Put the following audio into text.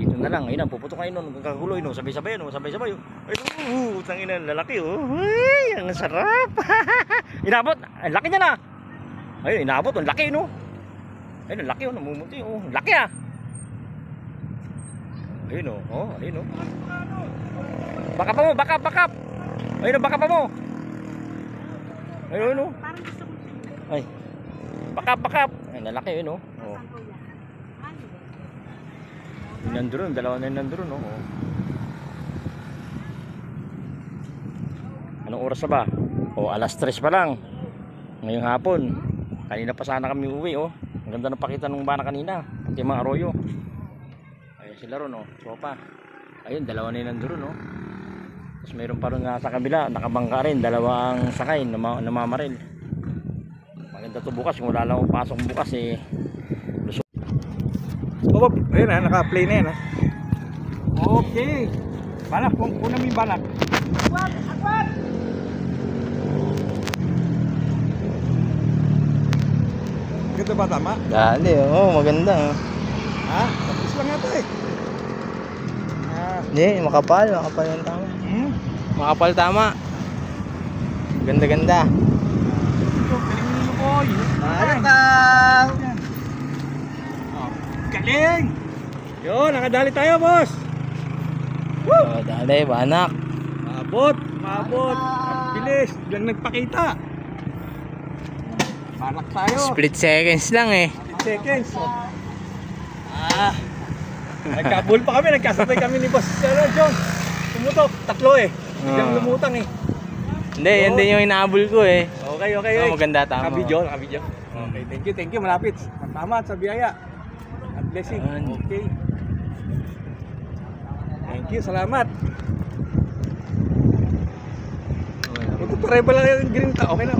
dito na lang. Ayun, puputok kayo nun. Kakaguloy, no? Sabay-sabay, no? Sabay-sabay. Ay, tangina, lalaki, oh. Ay, ang sarap. Inabot. Ang laki niya na. Ayun, inabot. Ang laki, no? Ayun, ang laki, oh. Namumuti, oh. Ang laki, ah. Ayun, oh. Oh, ayun, oh. Baka pa mo, baka. Ayun, baka pa mo. Ayun, oh. Ay. Baka. Ay, lalaki, ayun, oh. Oh. Nandun, dalawa na nandun, no? Oh. Anong oras na ba? O, alas 3 pa lang ngayong hapon. Kanina pa sana kami uwi, oh. Ang ganda ng pakita ng bana kanina, pati mga arroyo. Ayun sila ron, oh. Sopa. Ayun, dalawa na nandun, no? Tapos mayroon pa rin nga sa kabila, nakabangka rin, dalawang sakay namamaril. Maganda to bukas, kung wala lang pasok bukas, eh. Oh, ayun na, naka-play na yan, ha. Okay. Balak, kuna mo yung balak. Akwat! Ganda ba, tama? Dali, oh, maganda. Ha? Tapos lang nga ito, eh. Hindi, makapal yung tama. Makapal tama. Ganda. Ito, galing nyo, boy. Ayun ka! Galing! Yun, nakadali tayo, boss. Oh, dali, banak. Maabot. Ang bilis. Diyan nagpakita. Balak tayo. Split seconds lang, eh. 10 seconds. Nagkabul pa kami. Nagkasabay kami ni boss John. Tumutok. Tatlo, eh. Biglang lumutang, eh. Hindi, yan din yung inaabol ko, eh. Okay. Oh, maganda, tama. Nakabidyo. Okay, thank you. Malapit. Tama at sa biyaya. At blessing. Okay. Thank you, salamat. Ito pareho lang yung green ta. Okay na.